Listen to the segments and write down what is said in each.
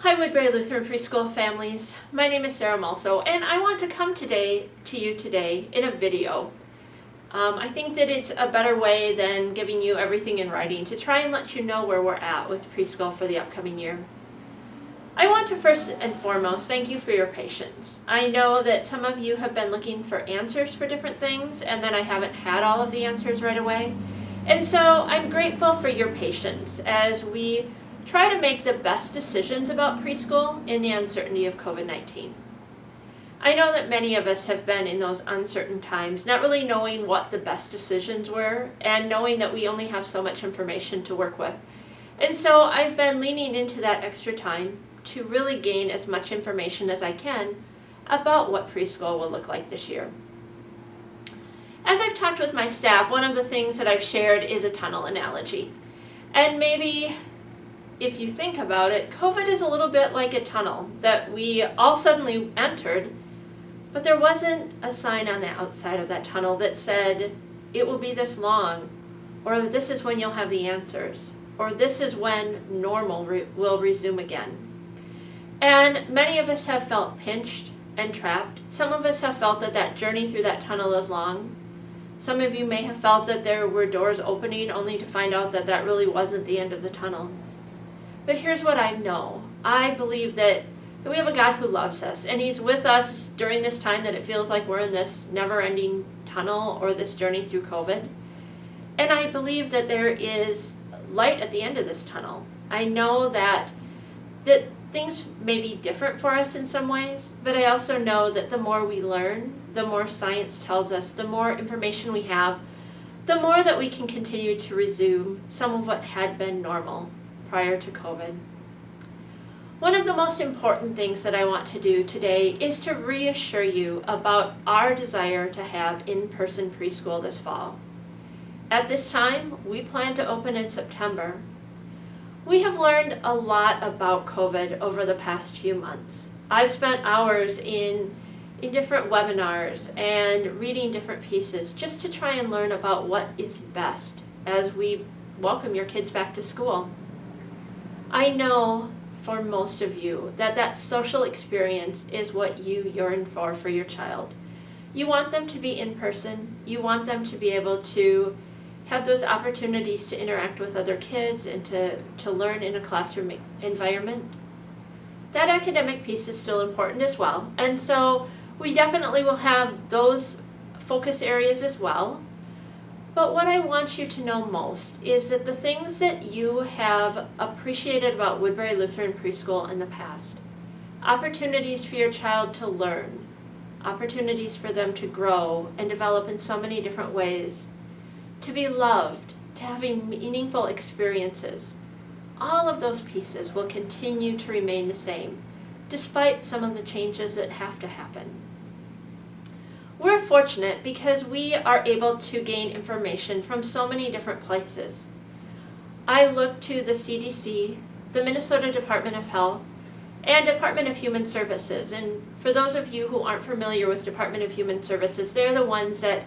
Hi Woodbury Lutheran Preschool families, my name is Sarah Malso and I want to come to you today in a video. I think that it's a better way than giving you everything in writing to try and let you know where we're at with preschool for the upcoming year. I want to first and foremost thank you for your patience. I know that some of you have been looking for answers for different things and then I haven't had all of the answers right away. And so I'm grateful for your patience as we try to make the best decisions about preschool in the uncertainty of COVID-19. I know that many of us have been in those uncertain times, not really knowing what the best decisions were and knowing that we only have so much information to work with. And so I've been leaning into that extra time to really gain as much information as I can about what preschool will look like this year. As I've talked with my staff, one of the things that I've shared is a tunnel analogy. And maybe if you think about it, COVID is a little bit like a tunnel that we all suddenly entered, but there wasn't a sign on the outside of that tunnel that said, it will be this long, or this is when you'll have the answers, or this is when normal will resume again. And many of us have felt pinched and trapped. Some of us have felt that that journey through that tunnel is long. Some of you may have felt that there were doors opening only to find out that that really wasn't the end of the tunnel. But here's what I know. I believe that we have a God who loves us, and He's with us during this time that it feels like we're in this never-ending tunnel or this journey through COVID. And I believe that there is light at the end of this tunnel. I know that things may be different for us in some ways, but I also know that the more we learn, the more science tells us, the more information we have, the more that we can continue to resume some of what had been normal prior to COVID. One of the most important things that I want to do today is to reassure you about our desire to have in-person preschool this fall. At this time, we plan to open in September. We have learned a lot about COVID over the past few months. I've spent hours in different webinars and reading different pieces just to try and learn about what is best as we welcome your kids back to school. I know for most of you that social experience is what you yearn for your child. You want them to be in person. You want them to be able to have those opportunities to interact with other kids and to learn in a classroom environment. That academic piece is still important as well. And so we definitely will have those focus areas as well. But what I want you to know most is that the things that you have appreciated about Woodbury Lutheran Preschool in the past, opportunities for your child to learn, opportunities for them to grow and develop in so many different ways, to be loved, to having meaningful experiences, all of those pieces will continue to remain the same, despite some of the changes that have to happen. We're fortunate because we are able to gain information from so many different places. I look to the CDC, the Minnesota Department of Health, and Department of Human Services. And for those of you who aren't familiar with Department of Human Services, they're the ones that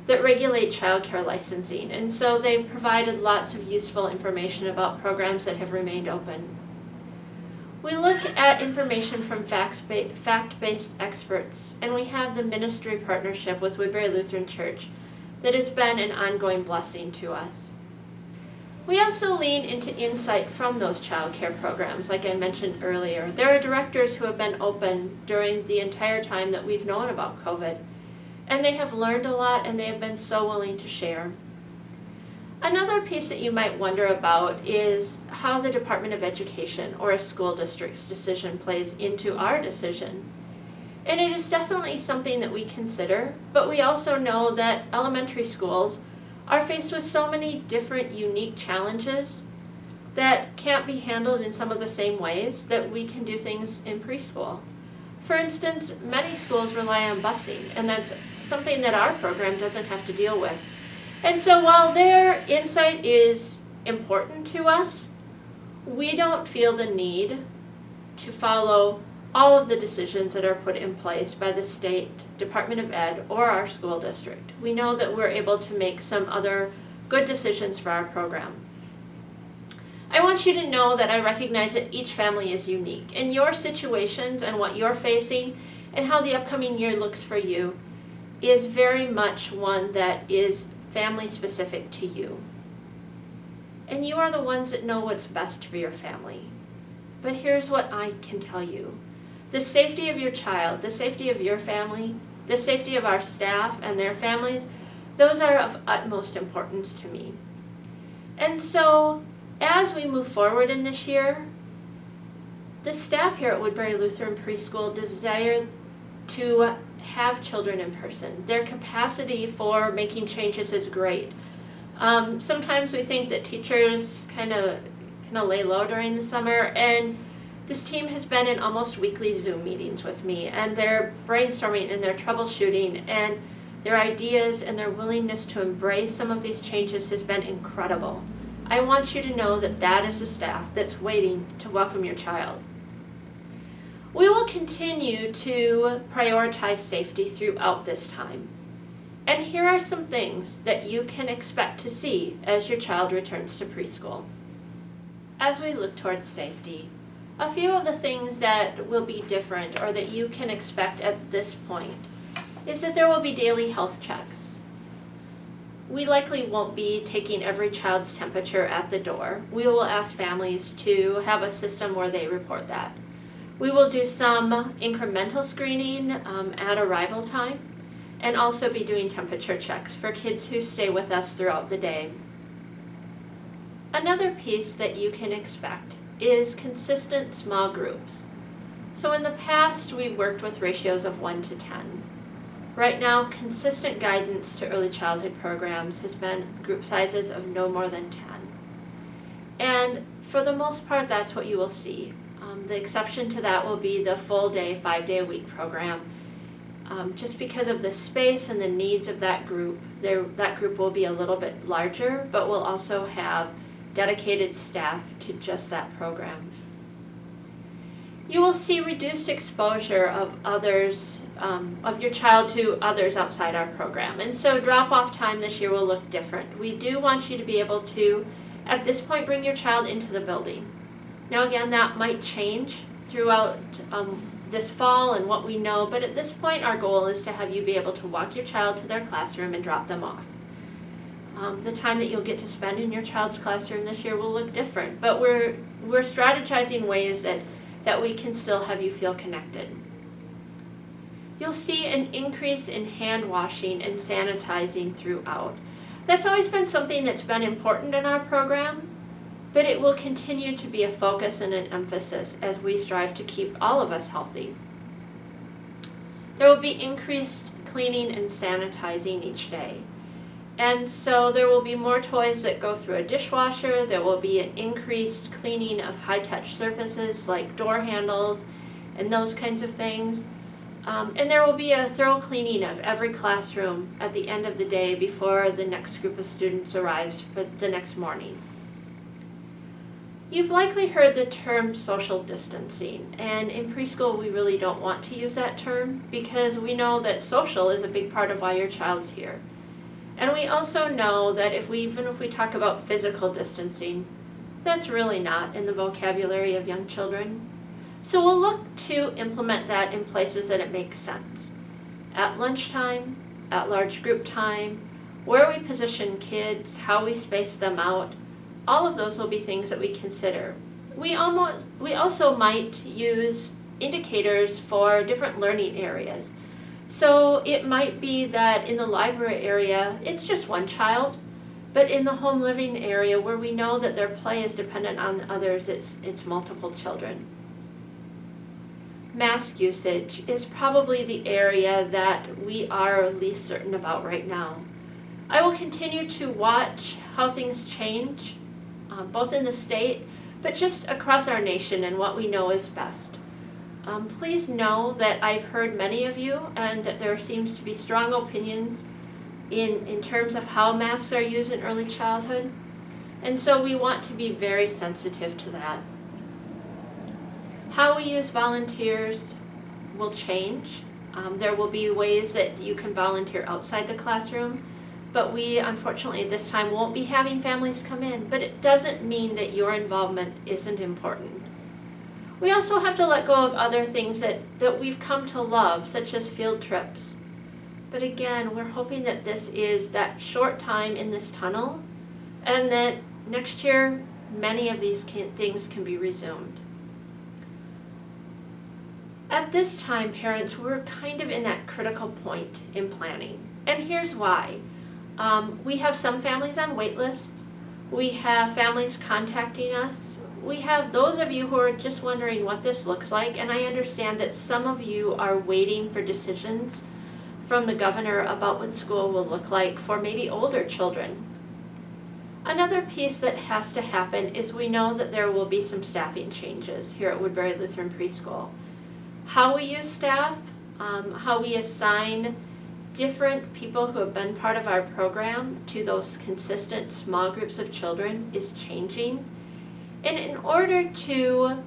regulate child care licensing. And so they've provided lots of useful information about programs that have remained open. We look at information from fact-based experts, and we have the ministry partnership with Woodbury Lutheran Church that has been an ongoing blessing to us. We also lean into insight from those child care programs, like I mentioned earlier. There are directors who have been open during the entire time that we've known about COVID, and they have learned a lot, and they have been so willing to share. Another piece that you might wonder about is how the Department of Education or a school district's decision plays into our decision. And it is definitely something that we consider, but we also know that elementary schools are faced with so many different unique challenges that can't be handled in some of the same ways that we can do things in preschool. For instance, many schools rely on busing, and that's something that our program doesn't have to deal with. And so while their insight is important to us, we don't feel the need to follow all of the decisions that are put in place by the state Department of Ed or our school district. We know that we're able to make some other good decisions for our program. I want you to know that I recognize that each family is unique, and your situations and what you're facing and how the upcoming year looks for you is very much one that is family specific to you. And you are the ones that know what's best for your family. But here's what I can tell you. The safety of your child, the safety of your family, the safety of our staff and their families, those are of utmost importance to me. And so, as we move forward in this year, the staff here at Woodbury Lutheran Preschool desire to have children in person. Their capacity for making changes is great. Sometimes we think that teachers kind of lay low during the summer, and this team has been in almost weekly Zoom meetings with me, and they're brainstorming and they're troubleshooting, and their ideas and their willingness to embrace some of these changes has been incredible. I want you to know that that is the staff that's waiting to welcome your child. We will continue to prioritize safety throughout this time. And here are some things that you can expect to see as your child returns to preschool. As we look towards safety, a few of the things that will be different or that you can expect at this point is that there will be daily health checks. We likely won't be taking every child's temperature at the door. We will ask families to have a system where they report that. We will do some incremental screening at arrival time, and also be doing temperature checks for kids who stay with us throughout the day. Another piece that you can expect is consistent small groups. So in the past, we've worked with ratios of 1 to 10. Right now, consistent guidance to early childhood programs has been group sizes of no more than 10. And for the most part, that's what you will see. The exception to that will be the full day, 5-day-a-week program. Just because of the space and the needs of that group, that group will be a little bit larger, but we'll also have dedicated staff to just that program. You will see reduced exposure of others, of your child to others outside our program. And so drop-off time this year will look different. We do want you to be able to, at this point, bring your child into the building. Now again, that might change throughout this fall and what we know, but at this point our goal is to have you be able to walk your child to their classroom and drop them off. The time that you'll get to spend in your child's classroom this year will look different, but we're strategizing ways that we can still have you feel connected. You'll see an increase in hand washing and sanitizing throughout. That's always been something that's been important in our program, but it will continue to be a focus and an emphasis as we strive to keep all of us healthy. There will be increased cleaning and sanitizing each day. And so there will be more toys that go through a dishwasher. There will be an increased cleaning of high-touch surfaces like door handles and those kinds of things. And there will be a thorough cleaning of every classroom at the end of the day before the next group of students arrives for the next morning. You've likely heard the term social distancing, and in preschool we really don't want to use that term because we know that social is a big part of why your child's here. And we also know that even if we talk about physical distancing, that's really not in the vocabulary of young children. So we'll look to implement that in places that it makes sense. At lunchtime, at large group time, where we position kids, how we space them out, all of those will be things that we consider. We also might use indicators for different learning areas. So it might be that in the library area, it's just one child, but in the home living area where we know that their play is dependent on others, it's multiple children. Mask usage is probably the area that we are least certain about right now. I will continue to watch how things change, both in the state, but just across our nation and what we know is best. Please know that I've heard many of you and that there seems to be strong opinions in terms of how masks are used in early childhood, and so we want to be very sensitive to that. How we use volunteers will change. There will be ways that you can volunteer outside the classroom, but we unfortunately at this time won't be having families come in, but it doesn't mean that your involvement isn't important. We also have to let go of other things that we've come to love, such as field trips. But again, we're hoping that this is that short time in this tunnel, and that next year many of these things can be resumed. At this time, parents, we're kind of in that critical point in planning. And here's why. We have some families on wait lists. We have families contacting us. We have those of you who are just wondering what this looks like, and I understand that some of you are waiting for decisions from the governor about what school will look like for maybe older children. Another piece that has to happen is we know that there will be some staffing changes here at Woodbury Lutheran Preschool. How we use staff, how we assign different people who have been part of our program to those consistent small groups of children is changing. And in order to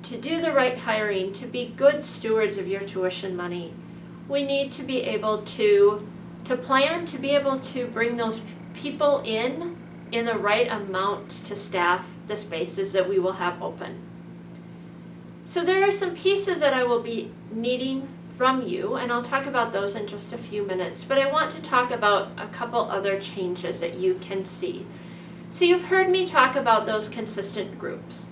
do the right hiring, to be good stewards of your tuition money, we need to be able to plan, to be able to bring those people in the right amount to staff the spaces that we will have open. So there are some pieces that I will be needing from you, and I'll talk about those in just a few minutes, but I want to talk about a couple other changes that you can see. So you've heard me talk about those consistent groups.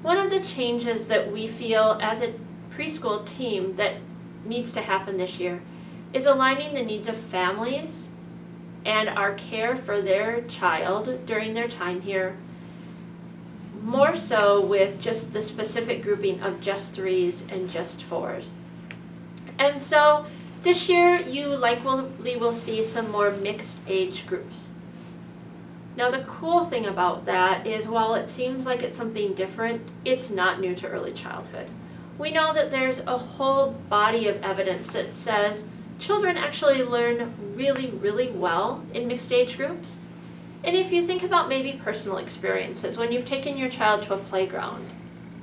One of the changes that we feel as a preschool team that needs to happen this year is aligning the needs of families and our care for their child during their time here more so with just the specific grouping of just 3s and just 4s. And so this year you likely will see some more mixed age groups. Now the cool thing about that is while it seems like it's something different, it's not new to early childhood. We know that there's a whole body of evidence that says children actually learn really, really well in mixed age groups. And if you think about maybe personal experiences, when you've taken your child to a playground,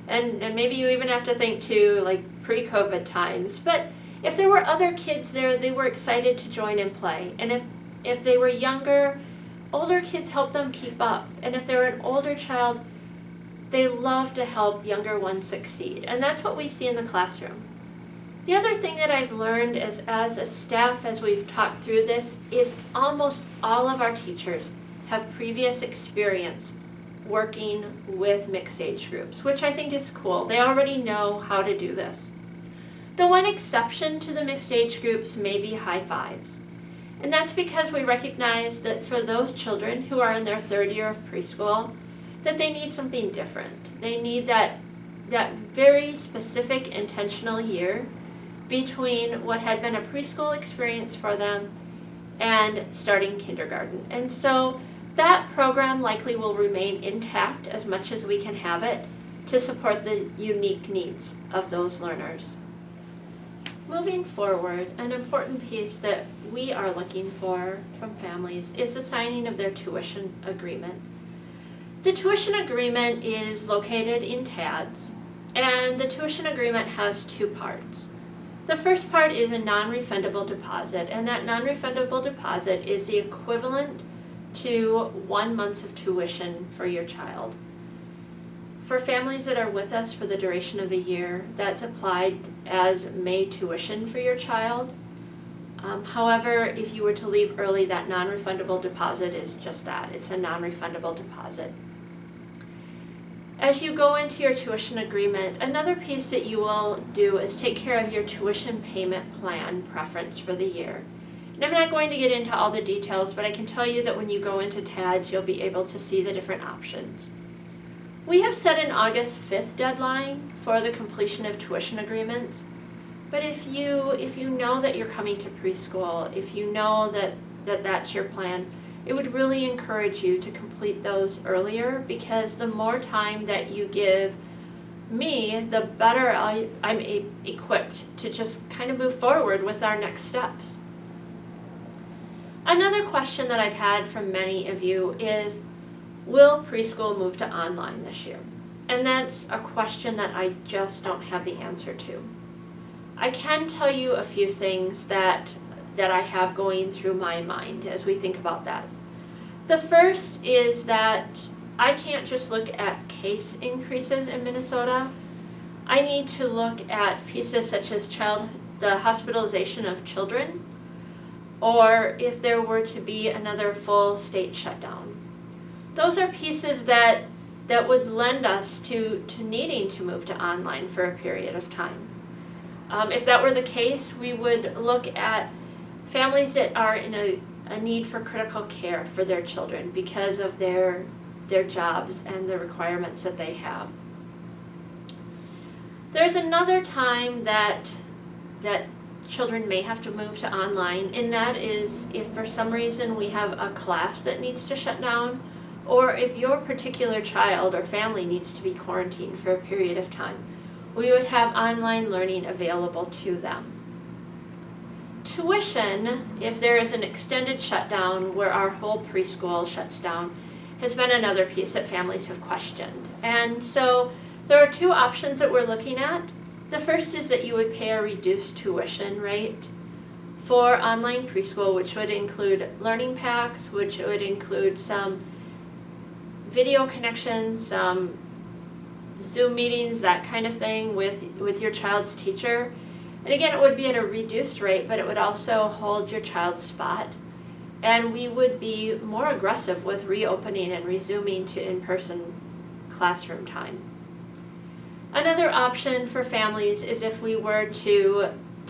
and maybe you even have to think to like pre-COVID times, but if there were other kids there, they were excited to join and play. And if they were younger, older kids helped them keep up. And if they were an older child, they love to help younger ones succeed. And that's what we see in the classroom. The other thing that I've learned as a staff as we've talked through this is almost all of our teachers have previous experience working with mixed age groups, which I think is cool. They already know how to do this. The one exception to the mixed age groups may be high fives. And that's because we recognize that for those children who are in their 3rd year of preschool, that they need something different. They need that very specific intentional year between what had been a preschool experience for them and starting kindergarten. And so that program likely will remain intact as much as we can have it to support the unique needs of those learners. Moving forward, an important piece that we are looking for from families is the signing of their tuition agreement. The tuition agreement is located in TADS, and the tuition agreement has 2 parts. The first part is a non-refundable deposit, and that non-refundable deposit is the equivalent to 1 month of tuition for your child. For families that are with us for the duration of the year, that's applied as May tuition for your child. However, if you were to leave early, that non-refundable deposit is just that. It's a non-refundable deposit. As you go into your tuition agreement, another piece that you will do is take care of your tuition payment plan preference for the year. And I'm not going to get into all the details, but I can tell you that when you go into TADS, you'll be able to see the different options. We have set an August 5th deadline for the completion of tuition agreements, but if you know that you're coming to preschool, if you know that that's your plan, it would really encourage you to complete those earlier, because the more time that you give me, the better I'm equipped to just kind of move forward with our next steps. Another question that I've had from many of you is, will preschool move to online this year? And that's a question that I just don't have the answer to. I can tell you a few things that that I have going through my mind as we think about that. The first is that I can't just look at case increases in Minnesota. I need to look at pieces such as the hospitalization of children, or if there were to be another full state shutdown. Those are pieces that would lend us to needing to move to online for a period of time. If that were the case, we would look at families that are in a need for critical care for their children because of their jobs and the requirements that they have. There's another time that children may have to move to online, and that is if for some reason we have a class that needs to shut down, or if your particular child or family needs to be quarantined for a period of time. We would have online learning available to them. Tuition, if there is an extended shutdown where our whole preschool shuts down, has been another piece that families have questioned. And so there are two options that we're looking at. The first is that you would pay a reduced tuition rate for online preschool, which would include learning packs, which would include some video connections, some Zoom meetings, that kind of thing with your child's teacher. And again, it would be at a reduced rate, but it would also hold your child's spot. And we would be more aggressive with reopening and resuming to in-person classroom time. Another option for families is if we were to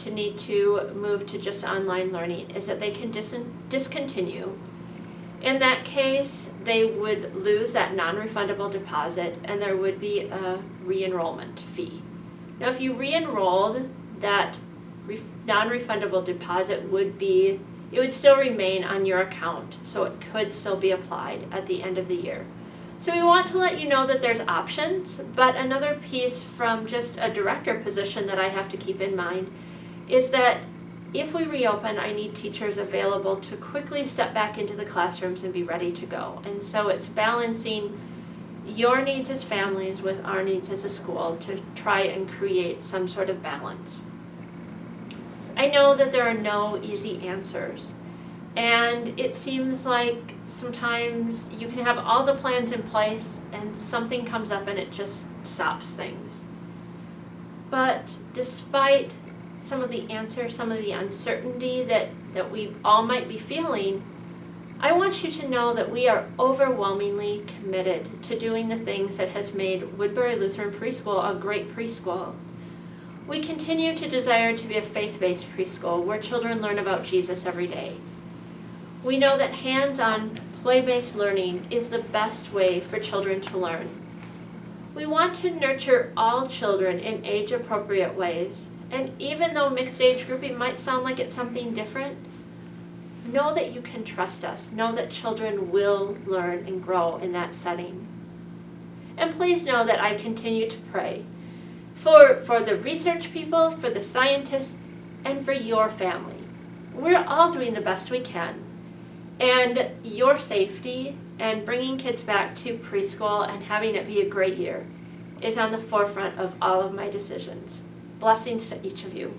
need to move to just online learning, is that they can discontinue. In that case, they would lose that non-refundable deposit and there would be a re-enrollment fee. Now, if you re-enrolled, that non-refundable deposit would still remain on your account, so it could still be applied at the end of the year. So we want to let you know that there's options, but another piece from just a director position that I have to keep in mind is that if we reopen, I need teachers available to quickly step back into the classrooms and be ready to go. And so it's balancing your needs as families with our needs as a school to try and create some sort of balance. I know that there are no easy answers, and it seems like sometimes you can have all the plans in place and something comes up and it just stops things. But despite some of the answers, some of the uncertainty that we all might be feeling, I want you to know that we are overwhelmingly committed to doing the things that has made Woodbury Lutheran Preschool a great preschool. We continue to desire to be a faith-based preschool where children learn about Jesus every day. We know that hands-on, play-based learning is the best way for children to learn. We want to nurture all children in age-appropriate ways, and even though mixed age grouping might sound like it's something different, know that you can trust us. Know that children will learn and grow in that setting. And please know that I continue to pray for the research people, for the scientists, and for your family. We're all doing the best we can. And your safety and bringing kids back to preschool and having it be a great year is on the forefront of all of my decisions. Blessings to each of you.